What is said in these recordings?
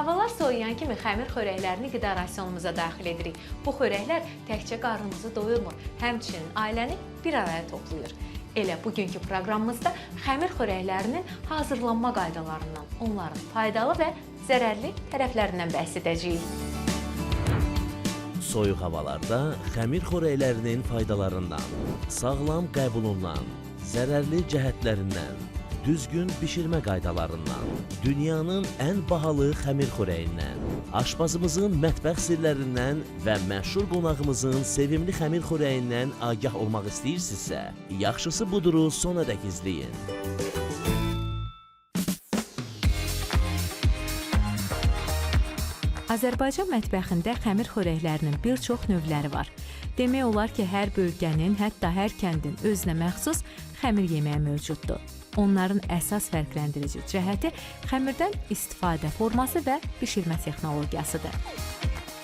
Havalar soyuyan kimi xəmir xörəklərini qida rasionumuza daxil edirik. Bu xörəklər təkcə qarnımızı doyurmur, həmçinin ailəni bir araya toplayır. Elə bugünkü proqramımızda xəmir xörəklərinin hazırlanma qaydalarından, onların faydalı və zərərli tərəflərindən bəhs edəcəyik. Soyuq havalarda xəmir xörəklərinin faydalarından, sağlam qəbulundan, zərərli cəhətlərindən, düzgün bişirmə qaydalarından, dünyanın ən bahalı xəmir xörəyindən, aşpazımızın mətbəx sirlərindən və məşhur qonağımızın sevimli xəmir xörəyindən agah olmaq istəyirsinizsə, yaxşısı buduru sonadək izləyin. Azərbaycan mətbəxində xəmir xörəklərinin bir çox növləri var. Demək olar ki, hər bölgənin, hətta hər kəndin özünə məxsus xəmir yeməyi mövcuddur. Onların əsas fərqləndirici cəhəti xəmirdən istifadə forması və bişirmə texnologiyasıdır.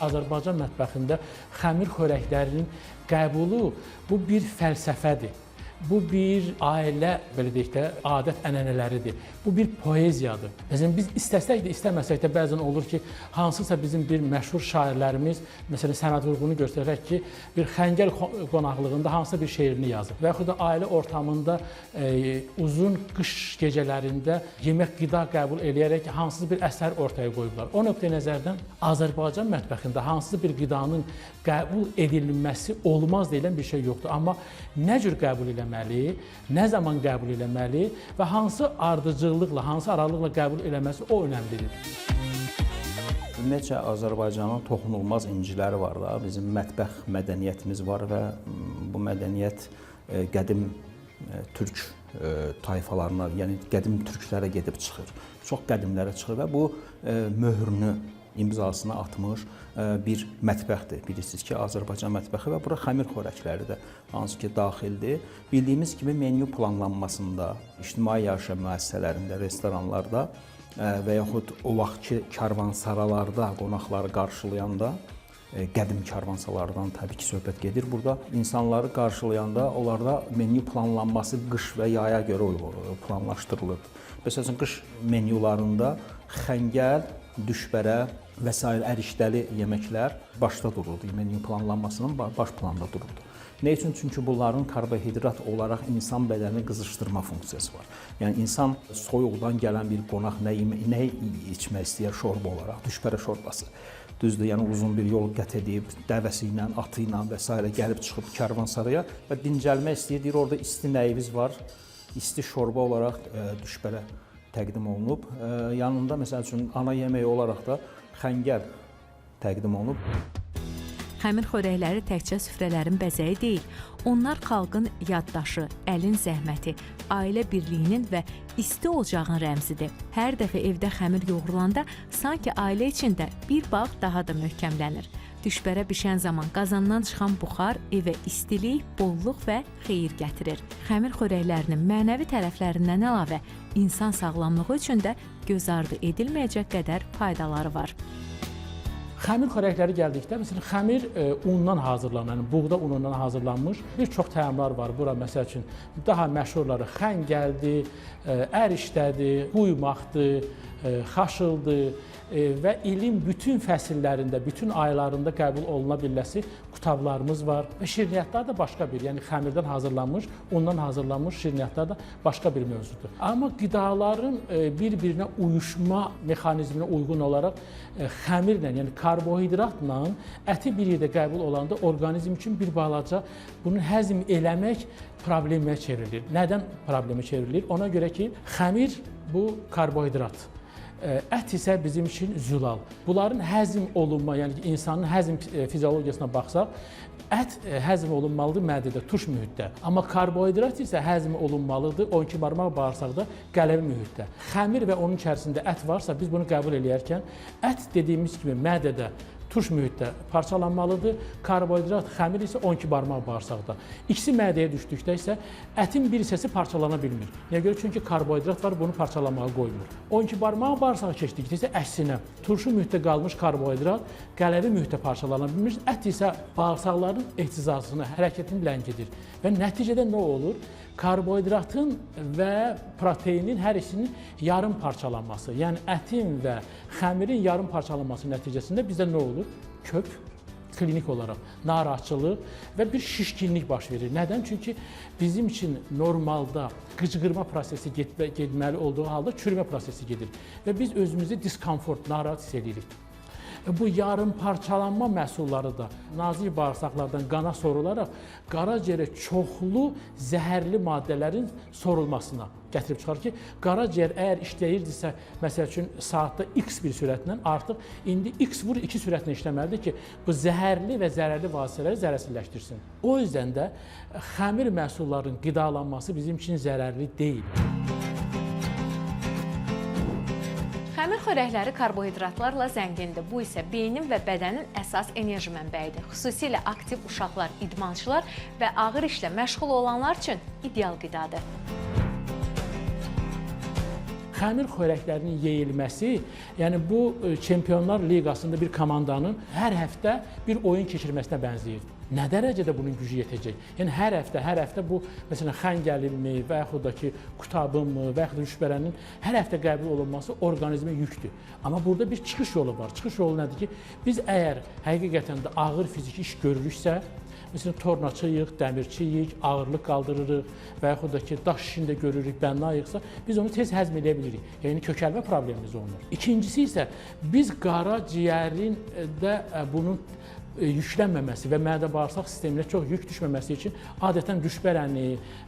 Azərbaycan mətbəxində xəmir xörəklərinin qəbulu bu bir fəlsəfədir. Bu bir ailə, belə deyək də, adət-ənənələridir. Bu bir poeziyadır. Məsələn, biz istəsək də, istəməsək də bəzən olur ki, hansısa bizim bir məşhur şairlərimiz, məsələn, Səməd Vurğunu göstərək ki, bir xəngəl qonaqlığında hansısa bir şeirini yazır. Və yaxud da ailə ortamında uzun qış gecələrində yemək, qida qəbul eləyərək hansısa bir əsər ortaya qoyublar. O nöqteyi nəzərdən Azərbaycan mətbəxində hansısa bir qidanın qəbul edilməsi olmaz deyilən bir şey yoxdur. Amma nə cür qəbul eləməli, nə zaman qəbul eləməli və hansı ardıcıllıqla, hansı aralıqla qəbul eləməsi o önəmlidir. Ümumiyyətcə, Azərbaycanın toxunulmaz inciləri var da, bizim mətbəx mədəniyyətimiz var və bu mədəniyyət qədim türk tayfalarına, yəni qədim türklərə gedib çıxır. Çox qədimlərə çıxır və bu möhrünü, imzasını atmış bir mətbəxdir. Bilirsiniz ki, Azərbaycan mətbəxi və bura xəmir xörəkləri də hansı ki daxildir. Bildiyimiz kimi menyu planlanmasında, ictimai yaşa müəssisələrində, restoranlarda və yaxud o vaxtki karvansaralarda qonaqları qarşılayanda, qədim karvansalardan təbii ki söhbət gedir. Burada insanları qarşılayanda onlarda menyu planlanması qış və yaya görə planlaşdırılır. Məsələn, qış menyularında xəngəl, düşbərə və s. ərişdəli yeməklər başda dururdu. Menyu planlanmasının baş planda dururdu. Nə üçün? Çünki bunların karbohidrat olaraq insan bədənini qızışdırma funksiyası var. Yəni, insan soyuqdan gələn bir qonaq nə içmək istəyər şorba olaraq? Düşbərə şorbası. Düzdür, yəni uzun bir yol qət edib, dəvəsi ilə, atı ilə və s. gəlib çıxıb karvansaraya və dincəlmək istəyir. Deyir, orada isti nəyimiz var? İsti şorba olaraq düşbərə təqdim olunub. Yanında, məsəl üçün, ana yeməyi olaraq da xəngəl təqdim olunub. Xəmir xörəkləri təkcə süfrələrin bəzəyi deyil, onlar xalqın yaddaşı, əlin zəhməti, ailə birliyinin və isti ocağın rəmzidir. Hər dəfə evdə xəmir yoğrulanda sanki ailə içində bir bağ daha da möhkəmlənir. Düşbərə bişən zaman qazandan çıxan buxar evə istilik, bolluq və xeyir gətirir. Xəmir xörəklərinin mənəvi tərəflərindən əlavə insan sağlamlığı üçün də göz ardı edilməyəcək qədər faydaları var. Xəmir xörəkləri gəldikdə, məsələn, xəmir undan hazırlanan, yəni buğda unundan hazırlanmış bir çox təamlar var. Bura, məsəl üçün, daha məşhurları xəngəldir, ərişdədir, quyumaqdır, xaşıldır və ilin bütün fəsillərində, bütün aylarında qəbul oluna biləsi qutablarımız var. Və şirniyyatlar da başqa bir, yəni xəmirdən hazırlanmış, undan hazırlanmış şirniyyatlar da başqa bir mövzudur. Amma qidaların bir-birinə uyuşma mexanizminə uyğun olaraq xəmirlə, yəni karbohidratla əti bir yerdə qəbul olanda orqanizm üçün bir balaca bunu həzm eləmək problemə çevrilir. Nədən problemə çevrilir? Ona görə ki, xəmir bu karbohidrat. Ət isə bizim üçün zülal. Bunların həzm olunma, yəni insanın həzm fiziologiyasına baxsaq, ət həzm olunmalıdır mədədə, tuş mühitdə. Amma karbohidrat isə həzm olunmalıdır 12 barmaq bağırsaqda, qələvi mühitdə. Xəmir və onun içərisində ət varsa, biz bunu qəbul edərkən, ət dediyimiz kimi mədədə, tuş mühitdə parçalanmalıdır. Karbohidrat, xəmir isə 12 barmaq bağırsaqda. İkisi mədəyə düşdükdə isə ətin bir hissəsi parçalana bilmir. Niyə görə? Çünki karbohidrat var, bunu parçalamağa qoymur. 12 barmaq bağırsağa keçdikdə isə əksinə, turşu mühitdə qalmış karbohidrat qələvi mühitdə parçalana bilmir. Ət isə bağırsaqların ehtizasını, hərəkətini ləngidir. Və nəticədə nə olur? Karbohidratın və proteinin hər ikisinin yarım parçalanması, yəni ətin və xəmirin yarım parçalanması nəticəsində bizdə nə olur? Kök, klinik olaraq narahatçılıq və bir şişkinlik baş verir. Nədən? Çünki bizim üçün normalda qıcqırma prosesi getməli olduğu halda çürümə prosesi gedir və biz özümüzü diskomfort, narahat hiss edirik. Bu yarım parçalanma məhsulları da nazik bağırsaqlardan qana sorularaq qaraciyərə çoxlu zəhərli maddələrin sorulmasına gətirib çıxar ki, qaraciyər əgər işləyirdisə, məsəl üçün saatda x bir sürətlə, artıq indi x vur 2 sürətlə işləməlidir ki, bu zəhərli və zərərli vasitələri zərərsizləşdirsin. O yüzdən də xəmir məhsullarının qidalanması bizim üçün zərərli deyil. Xəmir xörəkləri karbohidratlarla zəngindir. Bu isə beynin və bədənin əsas enerji mənbəyidir. Xüsusilə aktiv uşaqlar, idmançılar və ağır işlə məşğul olanlar üçün ideal qidadır. Xəmir xörəklərinin yeyilməsi, yəni bu Çempionlar Liqasında bir komandanın hər həftə bir oyun keçirməsinə bənzəyir. Nə dərəcədə bunun gücü yetəcək? Yəni hər həftə bu məsələn xəngəlinmi və yaxud da ki qutabınmı və yaxud da düşbərənin hər həftə qəbul olunması orqanizmə yükdür. Amma burada bir çıxış yolu var. Çıxış yolu nədir ki, biz əgər həqiqətən də ağır fiziki iş görürüksə, məsələn tornaçıyıq, dəmirçiyik, ağırlıq qaldırırıq və yaxud da ki daş işində görürük, bənnayıqsa, biz onu tez həzm edə bilirik. Yəni kökəlmə problemimiz olmur. İkincisi isə biz qaraciyərin də bunun yüklənməməsi və mədə-bağırsaq sisteminə çox yük düşməməsi üçün adətən düşbərəni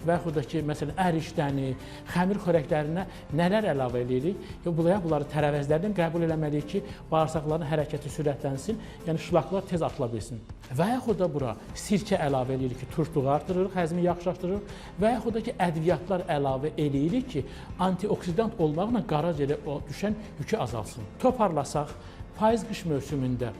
və yaxud da ki, məsələn, ərişdəni, xəmir xörəklərinə nələr əlavə edirik? Bunları tərəvəzlərdən qəbul eləməliyik ki, bağırsaqların hərəkəti sürətlənsin, yəni şlaqlar tez atıla bilsin. Və yaxud da bura sirkə əlavə edirik ki, turşluğu artırırıq, həzmi yaxşılaşdırırıq və yaxud da ki, ədviyyatlar əlavə edirik ki, antioksidant olmaqla qaraciyərə düşən yükü azalsın. Toparlasaq, payız-qış mövsümündə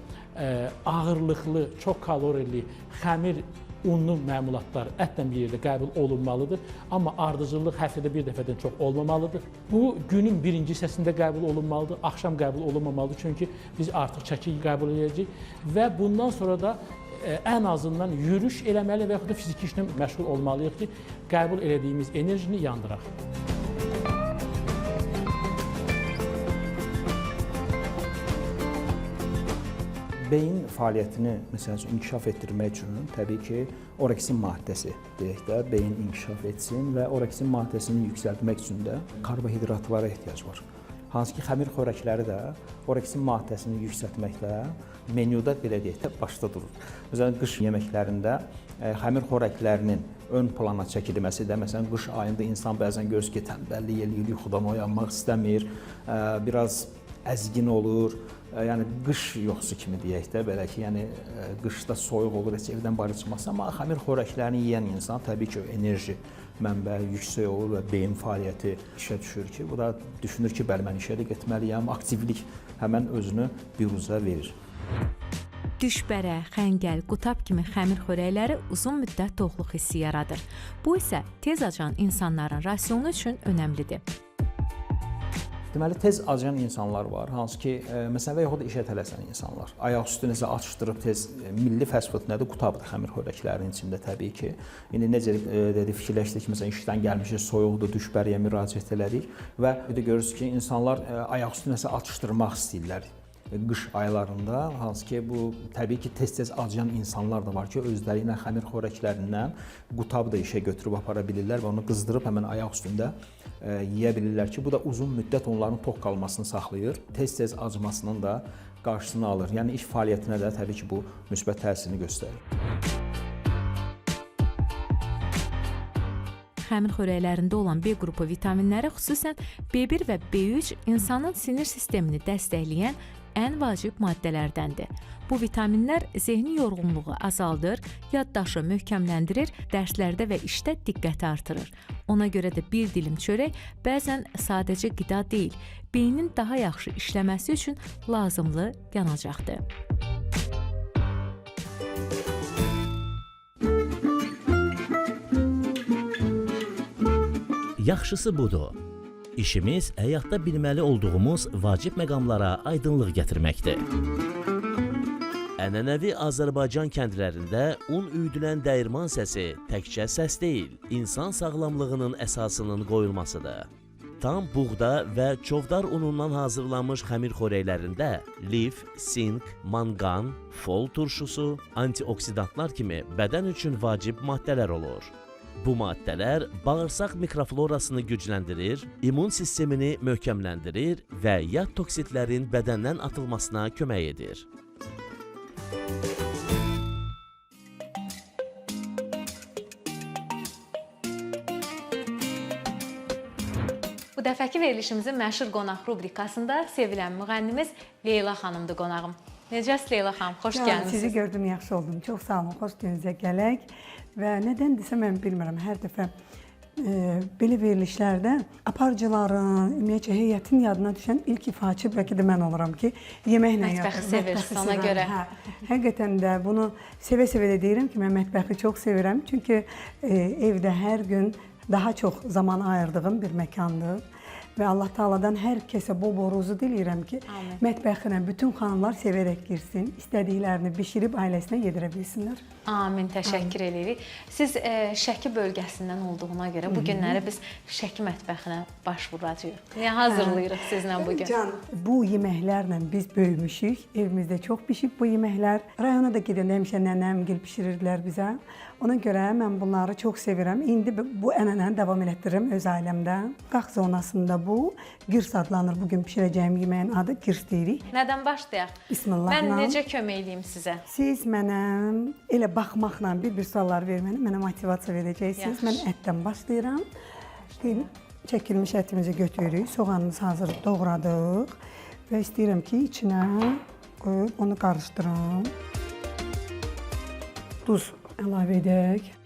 ağırlıqlı, çox kalorili, xəmir unlu məmulatlar ətlə bir yerdə qəbul olunmalıdır, amma ardıcıllıq həftədə bir dəfədən çox olmamalıdır. Bu günün birinci hissəsində qəbul olunmalıdır, axşam qəbul olunmamalıdır, çünki biz artıq çəki qəbul edəcəyik və bundan sonra da ən azından yürüyüş eləməli və yaxud da fiziki işlə məşğul olmalıyıq ki, qəbul elədiyimiz enerjini yandıraq. Beyin fəaliyyətini məsəl üçün inkişaf etdirmək üçün təbii ki, oreksin maddəsi deyək də, beyin inkişaf etsin və oreksin maddəsini yüksəltmək üçün də karbohidratlara ehtiyac var. Hansı ki, xəmir xörəkləri də oreksin maddəsini yüksəltməklə menyuda belə deyək də başda durur. Məsələn, qış yeməklərində xəmir xörəklərinin ön plana çəkilməsi də, məsələn, qış ayında insan bəzən görür ki, tənbəllik eləyir, yuxudan oyanmaq istəmir, biraz əzgin olur. Yəni qış yoxsu kimi deyək də, belə ki, yəni qışda soyuq olur, heç evdən bayıra çıxmaz. Amma xəmir xörəklərini yeyən insan təbii ki, enerji mənbəyi yüksək olur və beyin fəaliyyəti işə düşür ki, bu da düşünür ki, bəli, mən işə də getməliyəm, aktivlik həmən özünü büruzə verir. Düşbərə, xəngəl, qutab kimi xəmir xörəkləri uzun müddət toxluq hissi yaradır. Bu isə tez acan insanların rasionu üçün önəmlidir. Deməli, tez acıyan insanlar var, hansı ki, məsələn, və yaxud da işə tələsən insanlar. Ayaq üstü necə atışdırıb tez, milli fast food nədir? Qutabdır xəmir xörəklərinin içində təbii ki. İndi necə dedi, fikirləşdik ki, məsələn, işdən gəlmişik, soyuqdur, düşbəriyə müraciət elədik və bir də görürsünüz ki, insanlar ayaq üstü nəsə atışdırmaq istəyirlər. Qış aylarında, hansı ki, bu təbii ki, tez-tez acıyan insanlar da var ki, özləri ilə xəmir xörəklərindən qutab da işə götürüb apara bilirlər və onu qızdırıb həmən ayaq üstündə yeyə bilirlər ki, bu da uzun müddət onların tox qalmasını saxlayır, tez-tez acımasının da qarşısını alır. Yəni iş fəaliyyətinə də təbii ki, bu müsbət təsirini göstərir. Xəmir xörəklərində olan B qrupu vitaminləri, xüsusən B1 və B3 insanın sinir sistemini dəstəkləyən ən vacib maddələrdəndir. Bu vitaminlər zehni yorğunluğu azaldır, yaddaşı möhkəmləndirir, dərslərdə və işdə diqqəti artırır. Ona görə də bir dilim çörək bəzən sadəcə qida deyil, beynin daha yaxşı işləməsi üçün lazımlı yanacaqdır. Yaxşısı budur. İşimiz həyatda bilməli olduğumuz vacib məqamlara aydınlıq gətirməkdir. Ənənəvi Azərbaycan kəndlərində un üyüdülən dəyirman səsi təkcə səs deyil, insan sağlamlığının əsasının qoyulmasıdır. Tam buğda və çovdar unundan hazırlanmış xəmir xörəklərində lif, sink, manqan, fol turşusu, antioksidantlar kimi bədən üçün vacib maddələr olur. Bu maddələr bağırsaq mikroflorasını gücləndirir, immun sistemini möhkəmləndirir və yad toksitlərin bədəndən atılmasına kömək edir. Bu dəfəki verilişimizin məşhur qonaq rubrikasında sevilən müğənnimiz Leyla xanımdır qonağım. Necəsiz Leyla xanım? Xoş gəlmisiniz. Sizi gördüm, yaxşı oldum. Çox sağ olun, xoş gününüzə gələk. Və nədəndirsə mən bilmirəm, hər dəfə belə verilişlərdə aparıcıların, ümumiyyətcə heyətin yadına düşən ilk ifaçı bəlkə də mən oluram ki, yeməklə mətbəxi sevirsiz, ona görə. Həqiqətən də bunu sevə-sevə də deyirəm ki, mən mətbəxi çox sevirəm. Çünki evdə hər gün daha çox zaman ayırdığım bir məkandır. Və Allah Taala'dan hər kəsə bol-bol ruzu diləyirəm ki, mətbəxinə bütün xanımlar sevərək girsin, istədiklərini bişirib ailəsinə yedirə bilsinlər. Amin, təşəkkür edirik. Siz Şəki bölgəsindən olduğuna görə bu günləri biz Şəki mətbəxinə başvuracağıq. Niyə hazırlayırıq sizlə bu gün? Can, bu yeməklərlə biz böyümüşük, evimizdə çox bişib bu yeməklər. Rayona da gedəndə həmişə nənəmgil bişirirdilər bizə. Ona görə mən bunları çox sevirəm. İndi bu ənənəni davam etdirirəm öz ailəmdə. Qax zonasında bu girs adlanır. Bugün bişirəcəyim yeməyin adı girs deyirik. Nədən başlayaq? Bismillah. Mən necə kömək edeyim sizə? Siz mənə elə baxmaqla bir suallar verməni, mənə motivasiya verəcəksiniz. Mən ətdən başlayıram. Çəkilmiş ətimizi götürürük. Soğanımızı hazır doğradıq. Və istəyirəm ki, içinə qoyub onu qarışdırım. Duz əlavə edək.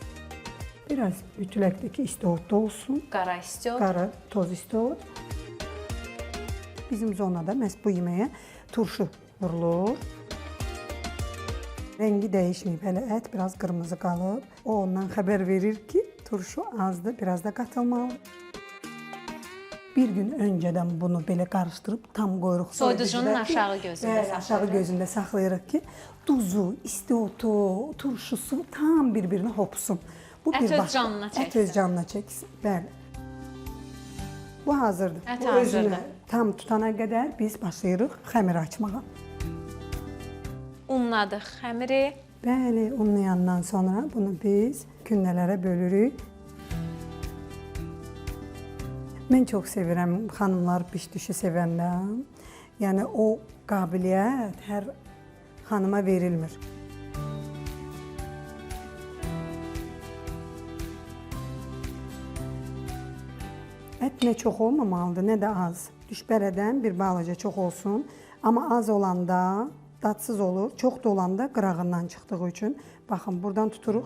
Biraz ütüləkdəki istiotda olsun. Qara istiot. Qara toz istiot. Bizim zonada məhz bu yeməyə turşu vurulur. Rəngi dəyişməyib, hələ ət biraz qırmızı qalıb. O ondan xəbər verir ki, turşu azdır, biraz da qatılmalı. Bir gün öncədən bunu belə qarışdırıb tam qoyuruq. Soyuducunun aşağı gözündə saxlayırıq. Aşağı gözündə saxlayırıq ki, duzu, istiotu, turşusu tam bir-birinə hopsun. Ət öz canına çəksin. Ət öz canına çəksin, bəli. Bu hazırdır. Ət bu hazırdır. özünü tam tutana qədər biz başlayırıq xəmir açmağa. Unladıq xəmiri. Bəli, unlayandan sonra bunu biz kündələrə bölürük. Mən çox sevirəm xanımlar bişdişi sevəndə. Yəni o qabiliyyət hər xanıma verilmir. Ət nə çox olmamalıdır, nə də az. Düşbərədən bir balaca çox olsun. Amma az olanda dadsız olur, çox da olanda qırağından çıxdığı üçün. Baxın, buradan tuturuq.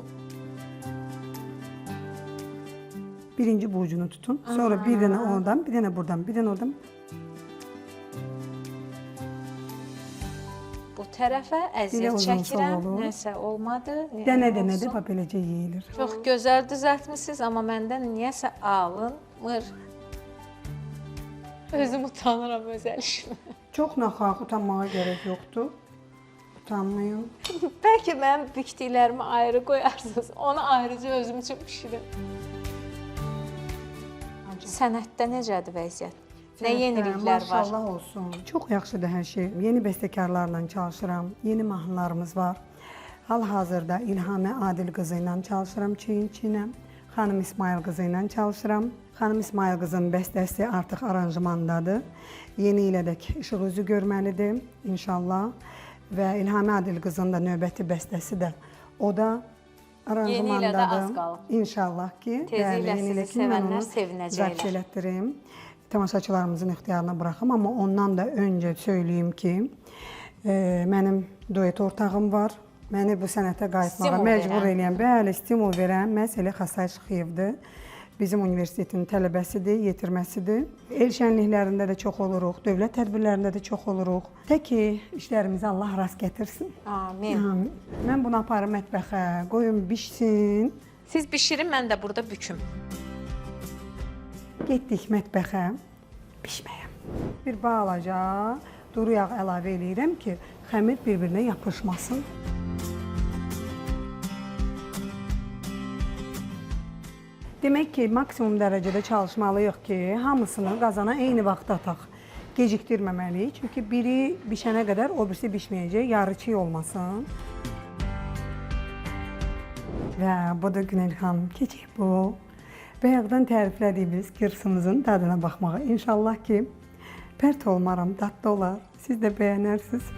Birinci bu ucunu tutun. Sonra bir dənə oradan, bir dənə buradan, bir dənə oradan. Bu tərəfə əziyyət çəkirəm. Nəsə olmadı. Dənə-dənə də beləcə yeyilir. Çox gözəl düzəltmisiniz, amma məndən niyəsə alınmır. Özüm utanıram öz əlişimə. Çox naxaq, utanmağa gərək yoxdur. Utanmayın. Bəlkə mənim bükdüklərimi ayrı qoyarsınız. Onu ayrıca özüm üçün bişirim. Sənətdə necədir vəziyyət? Nə yeniliklər var? Maşallah olsun. Çox yaxşıdır hər şey. Yeni bəstəkarlarla çalışıram. Yeni mahnılarımız var. Hal-hazırda İlhamə Adil qızı ilə çalışıram çiyin-çiyinə. Xanım İsmail qızı ilə çalışıram. Xanım İsmail qızının bəstəsi artıq aranjmandadır. Yeni ilə də işıq üzü görməlidir inşallah. Və İlhamə Adil qızının da növbəti bəstəsi də o da aranjmandadır. Yeni ilə də az qalıb. İnşallah ki. Tezliklə sizi sevənlər sevinəcəklər. Tamaşaçılarımızın ixtiyarına buraxım. Amma ondan da öncə söyləyim ki, mənim duet ortağım var. Məni bu sənətə qayıtmağa məcbur eləyən, bəli, stimul verən məhz elə Xasay Şıxıyevdir. Bizim universitetin tələbəsidir, yetirməsidir. El şənliklərində də çox oluruq, dövlət tədbirlərində də çox oluruq. Tək ki, işlərimizi Allah rast gətirsin. Amin. Mən bunu aparım mətbəxə, qoyun bişsin. Siz bişirin, mən də burada büküm. Getdik mətbəxə, bişməyə. Bir balaca duru yağ əlavə edirəm ki, xəmir bir-birinə yapışmasın. Demək ki, maksimum dərəcədə çalışmalıyıq ki, hamısını qazana eyni vaxtda ataq. Gecikdirməməliyik, çünki biri bişənə qədər o birisi bişməyəcək, yarıçı olmasın. Və bu da Günel xanım keçək bu. Bayaqdan təriflədiyimiz qırsımızın dadına baxmağa. İnşallah ki, pərt olmaram, dadlı olar, siz də bəyənərsiniz.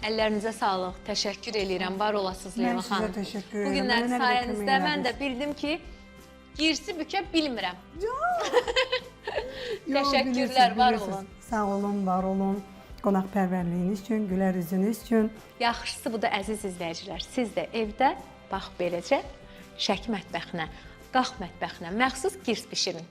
Əllərinizə sağlıq, təşəkkür eləyirəm, var olasınız Leyla xanım. Mən sizə təşəkkür edirəm. Bu günlər Mənə nə sayənizdə qədər mən də bildim ki, girsi bükə bilmirəm. Yox, Təşəkkürlər, var bilirsiniz. olun. Sağ olun, var olun. Qonaqpərvərliyiniz üçün, gülər üzünüz üçün. Yaxşısı bu da əziz izləyicilər, siz də evdə bax beləcə Şəki mətbəxinə, Qax mətbəxinə məxsus girs bişirin.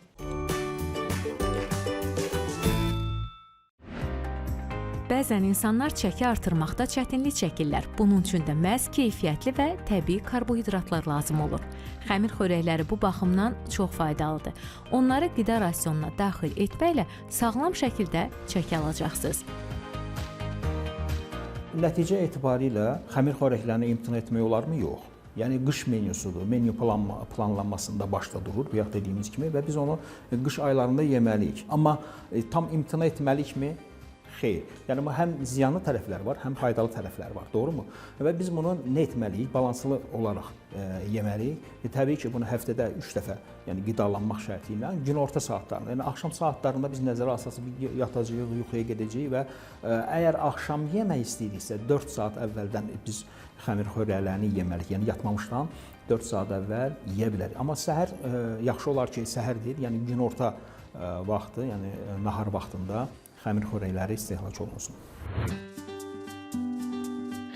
Bəzən insanlar çəki artırmaqda çətinlik çəkirlər. Bunun üçün də məhz keyfiyyətli və təbii karbohidratlar lazım olur. Xəmir xörəkləri bu baxımdan çox faydalıdır. Onları qida rasionuna daxil etməklə sağlam şəkildə çəki alacaqsınız. Nəticə etibarilə xəmir xörəklərini imtina etmək olarmı? Yox. Yəni qış menyusudur. Menyu planlanmasında başda durur, bayaq dediyimiz kimi və biz onu qış aylarında yeməliyik. Amma tam imtina etməlikmi? Xeyr. Yəni həm ziyanlı tərəfləri var, həm faydalı tərəfləri var, doğrumu? Və biz bunu nə etməliyik? Balanslı olaraq yeməliyik. Təbii ki, bunu həftədə 3 dəfə, yəni qidalanmaq şərti ilə günorta saatlarında, yəni axşam saatlarında biz nəzərə alsaq yatacağıq, yuxuya gedəcəyik və əgər axşam yemək istəyiriksə 4 saat əvvəldən biz xəmir xörəklərini yeməliyik. Yəni yatmamışdan 4 saat əvvəl yeyə bilərik. Amma səhər yaxşı olar ki, səhər deyil, yəni günorta vaxtı, yəni nahar vaxtında xəmir xörəkləri istehlak olunsun.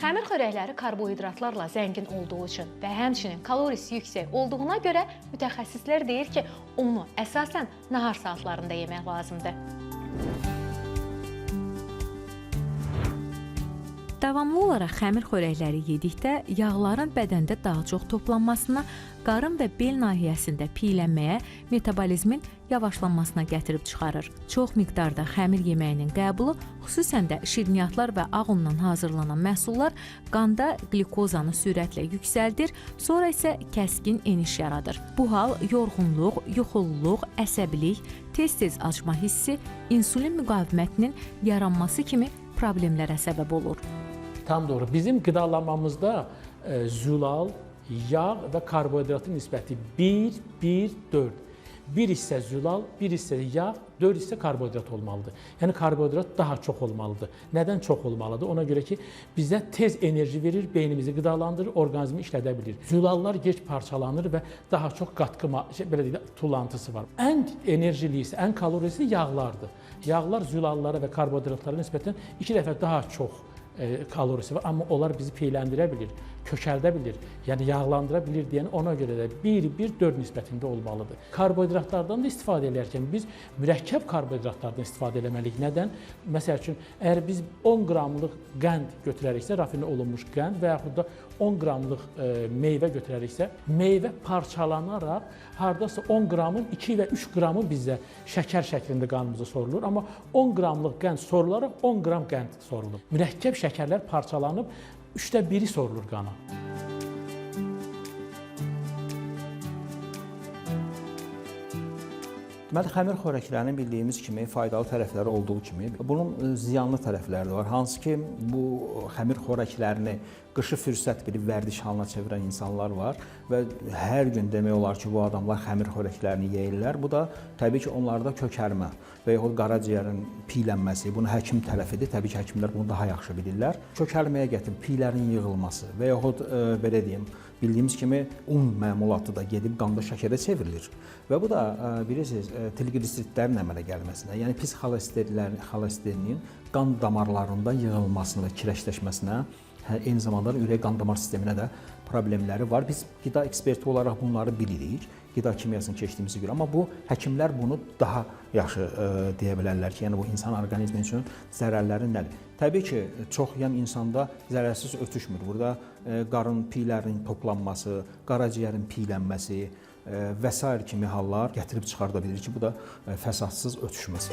Xəmir xörəkləri karbohidratlarla zəngin olduğu üçün və həmçinin kalorisi yüksək olduğuna görə mütəxəssislər deyir ki, onu əsasən nahar saatlarında yemək lazımdır. Davamlı olaraq xəmir xörəkləri yedikdə yağların bədəndə daha çox toplanmasına, qarın və bel nahiyəsində piylənməyə, metabolizmin yavaşlanmasına gətirib çıxarır. Çox miqdarda xəmir yeməyinin qəbulu, xüsusən də şirniyyatlar və ağ undan hazırlanan məhsullar qanda qlikozanı sürətlə yüksəldir, sonra isə kəskin eniş yaradır. Bu hal yorğunluq, yuxululuq, əsəbilik, tez-tez acma hissi, insulin müqavimətinin yaranması kimi problemlərə səbəb olur. Tam doğru. Bizim qidalanmamızda zülal, yağ və karbohidratın nisbəti 1-1-4. Bir hissə zülal, bir hissə yağ, 4 hissə karbohidrat olmalıdır. Yəni karbohidrat daha çox olmalıdır. Nədən çox olmalıdır? Ona görə ki, bizə tez enerji verir, beynimizi qidalandırır, orqanizmi işlədə bilir. Zülallar gec parçalanır və daha çox qatqı, belə deyək, tullantısı var. Ən enerjilisi, ən kalorisi yağlardır. Yağlar zülallara və karbohidratlara nisbətən 2 dəfə daha çox kalorisi var, amma onlar bizi peyləndirə bilir, kökəldə bilir, yəni yağlandıra bilir deyən ona görə də 1-1-4 nisbətində olmalıdır. Karbohidratlardan da istifadə edərkən biz mürəkkəb karbohidratlardan istifadə etməliyik. Nədən? Məsəl üçün, əgər biz 10 qramlıq qənd götürəriksə, rafinə olunmuş qənd və yaxud da 10 qramlıq meyvə götürəriksə, meyvə parçalanaraq hardasa 10 qramın 2 və 3 qramı bizə şəkər şəklində qanımıza sorulur, amma 10 qramlıq qənd sorularaq 10 qram qənd sorulur. Mürəkkəb şəkərlər parçalanıb 3də 1-i sorulur qana. Deməli, xəmir xörəklərinin bildiyimiz kimi faydalı tərəfləri olduğu kimi, bunun ziyanlı tərəfləri də var. Hansı ki, bu xəmir xörəklərini qışı fürsət bilib vərdiş halına çevirən insanlar var və hər gün demək olar ki, bu adamlar xəmir xörəklərini yeyirlər. Bu da təbii ki, onlarda kökəlmə və yaxud qaraciyərin piylənməsi, bunu həkim tərəfidir. Təbii ki, həkimlər bunu daha yaxşı bilirlər. Kökəlməyə gətirib piylərin yığılması və yaxud belə deyim, bildiyimiz kimi un məmulatı da gedib qanda şəkərə çevrilir. Və bu da bilirsiniz, triqliseridlərin əmələ gəlməsinə, yəni pis xolesterinin qan damarlarında yığılmasına və kirəşləşməsinə, eyni zamanda ürək qan damar sisteminə də problemləri var. Biz qida eksperti olaraq bunları bilirik, qida kimyasını keçdiyimizə görə. Amma bu həkimlər bunu daha yaxşı deyə bilərlər ki, yəni bu insan orqanizmi üçün zərərləri nədir? Təbii ki, çox yem insanda zərərsiz ötüşmür. Burada qarın piylərinin toplanması, qaraciyərin piylənməsi, və sair kimi hallar gətirib çıxarda bilir ki, bu da fəsadsız ötüşməz.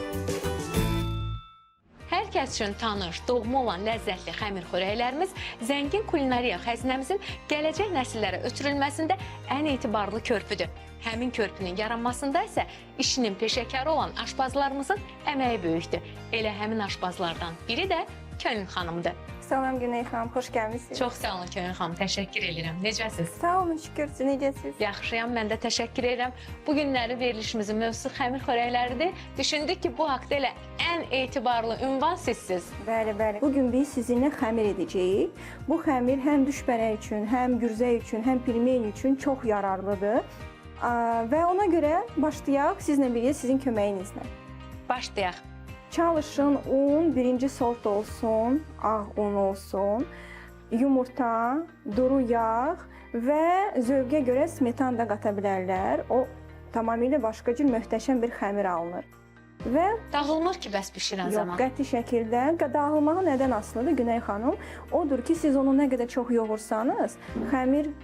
Hər kəs üçün tanış, doğma olan ləzzətli xəmir xörəklərimiz zəngin kulinariya xəzinəmizin gələcək nəsillərə ötürülməsində ən etibarlı körpüdür. Həmin körpünün yaranmasında isə işinin peşəkarı olan aşpazlarımızın əməyi böyükdür. Elə həmin aşpazlardan biri də Könül xanımdır. Salam Güney xanım, xoş gəlmisiniz. Çox sağ olun Könül xanım, təşəkkür edirəm. Necəsiz? Sağ olun, şükür. Necəsiz? Yaxşıyam, mən də təşəkkür edirəm. Bu günləri verilişimizin mövzusu xəmir xörəkləridir. Düşündük ki, bu haqda elə ən etibarlı ünvan sizsiz. Bəli, bəli. Bugün biz sizinlə xəmir edəcəyik. Bu xəmir həm düşbərək üçün, həm gürzə üçün, həm pilmen üçün çox yararlıdır. Və ona görə başlayaq sizlə birlikdə sizin köməyinizlə. Başlayaq. Çalışın un birinci sort olsun, ağ un olsun, yumurta, duru yağ və zövqə görə smetan da qata bilərlər. O tamamilə başqa cür möhtəşəm bir xəmir alınır. Və Dağılmır ki, bəs bişirən zaman. yox, qəti şəkildə dağılmağı nədən asılıdır Güney xanım? Odur ki, siz onu nə qədər çox yoğursanız, xəmir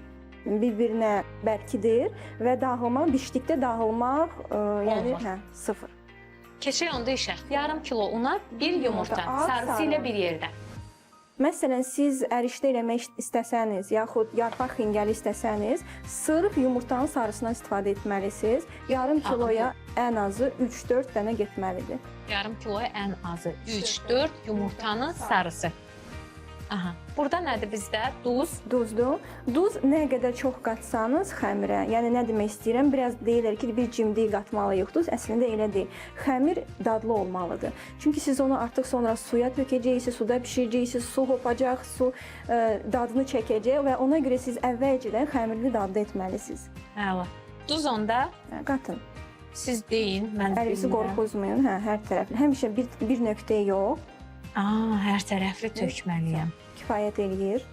bir-birinə bərkidir və dağılmaq, bişdikdə dağılmaq, yəni sıfır. Keçək onda işə. Yarım kilo una, bir yumurta, sarısı ilə bir yerdə. Məsələn, siz ərişdə eləmək istəsəniz, yaxud yarpaq xingəli istəsəniz, sırf yumurtanın sarısından istifadə etməlisiniz. Yarım kiloya ən azı 3-4 dənə getməlidir. Yarım kiloya ən azı 3-4 yumurtanın sarısı. Aha. Burada nədir bizdə? Duz. Duzdur. Duz nə qədər çox qatsanız xəmirə, yəni nə demək istəyirəm, biraz deyirlər ki, bir cimdik qatmalıyıq duz, əslində elə deyil. Xəmir dadlı olmalıdır. Çünki siz onu artıq sonra suya tökəcəksiniz, suda bişirəcəksiniz, su hopacaq, su dadını çəkəcək və ona görə siz əvvəlcədən xəmirli dadlı etməlisiniz. Əla. Duz onda Qatın. siz deyin, mən Əlinizi qorxuzmayın, hər tərəfli. Həmişə bir nöqtəyə yox. Hər tərəfli tökməliyəm. Kifayət eləyir.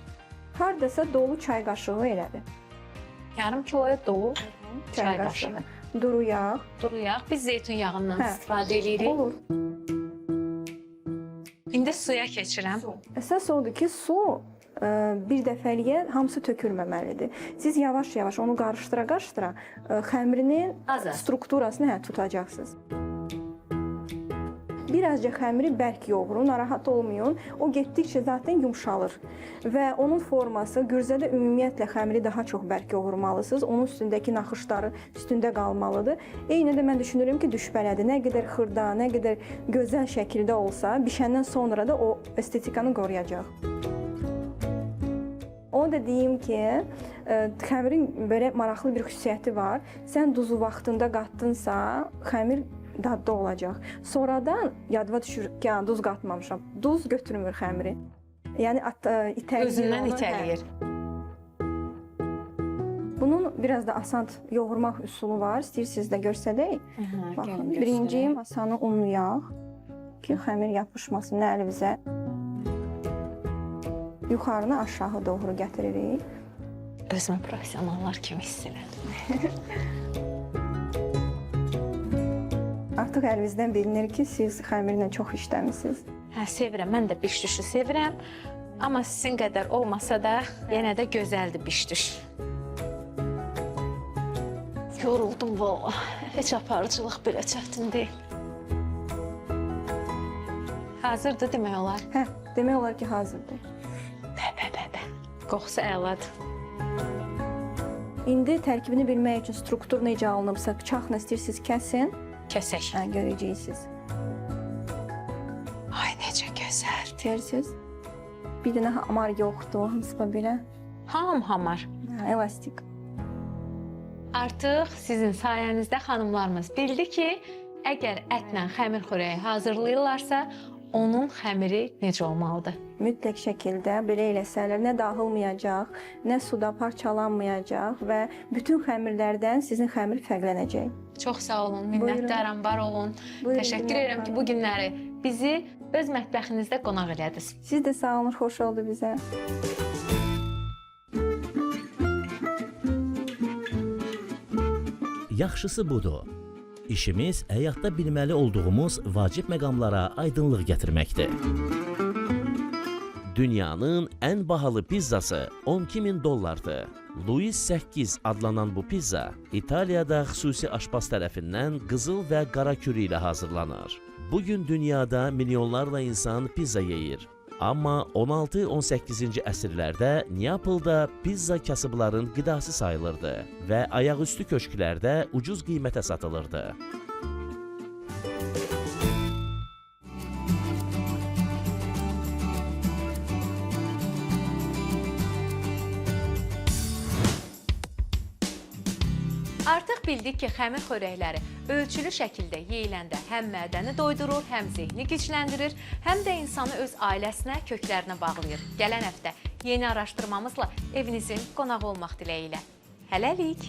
Hardasa dolu çay qaşığı elədir. Yarım kiloya dolu çay qaşığı. Duru yağ. Duru yağ. Biz zeytun yağından istifadə edirik. Olur. İndi suya keçirəm. Əsas odur ki, su bir dəfəliyə hamısı tökülməməlidir. Siz yavaş-yavaş onu qarışdıra-qarışdıra xəmirinin strukturasını tutacaqsınız. Birazca xəmiri bərk yoğurun, narahat olmayın. O getdikcə zaten yumşalır və onun forması, gürzədə ümumiyyətlə xəmiri daha çox bərk yoğurmalısınız. Onun üstündəki naxışları üstündə qalmalıdır. Eyni də mən düşünürəm ki, düşbərədir. Nə qədər xırda, nə qədər gözəl şəkildə olsa, bişəndən sonra da o estetikanı qoruyacaq. Onu da deyim ki, xəmirin belə maraqlı bir xüsusiyyəti var. Sən duzu vaxtında qatdınsa, xəmir dadlı olacaq. Sonradan yadıma düşür ki, duz qatmamışam. Duz götürmür xəmiri. Yəni itələyir. Özündən itələyir. Bunun biraz da asan yoğurmaq üsulu var. İstəyirsiniz də görsədək. Baxın, birinci masanı unlayaq ki, xəmir yapışmasın əlimizə. Yuxarını aşağı doğru gətiririk. Özümə professionallar kimi hiss elədim. Artıq əlinizdən bilinir ki, siz xəmirlə çox işləmisiniz. Sevirəm, mən də biş düşü sevirəm. Amma sizin qədər olmasa da, yenə də gözəldir biş düş. Yoruldum valla. Heç aparıcılıq belə çətin deyil. Hazırdır demək olar. Demək olar ki, hazırdır. Bə. Qoxusu əladır. İndi tərkibini bilmək üçün struktur necə alınıbsa, bıçaqla istəyirsiniz kəsin. Kəsək. Görəcəksiniz. Ay, necə gözəl. Görürsünüz? Bir dənə hamar yoxdur, hamısı belə. Hamar. Elastik. Artıq sizin sayənizdə xanımlarımız bildi ki, əgər ətlə xəmir xörəyi hazırlayırlarsa, onun xəmiri necə olmalıdır? Mütləq şəkildə belə eləsələr nə dağılmayacaq, nə suda parçalanmayacaq və bütün xəmirlərdən sizin xəmir fərqlənəcək. Çox sağ olun, minnətdaram, var olun. Təşəkkür edirəm ki, bu günləri bizi öz mətbəxinizdə qonaq elədiniz. Siz də sağ olun, xoş oldu bizə. Yaxşısı budur. İşimiz həyatda bilməli olduğumuz vacib məqamlara aydınlıq gətirməkdir. Dünyanın ən bahalı pizzası $12.000. Louis 8 adlanan bu pizza İtaliyada xüsusi aşpaz tərəfindən qızıl və qara kürü ilə hazırlanır. Bugün dünyada milyonlarla insan pizza yeyir. Amma 16-18-ci əsrlərdə Neapolda pizza kasıbların qidası sayılırdı və ayaqüstü köşklərdə ucuz qiymətə satılırdı. Artıq bildik ki, xəmir xörəkləri ölçülü şəkildə yeyiləndə həm mədəni doydurur, həm zehni gücləndirir, həm də insanı öz ailəsinə, köklərinə bağlayır. Gələn həftə yeni araşdırmamızla evinizin qonağı olmaq diləyilə. Hələlik!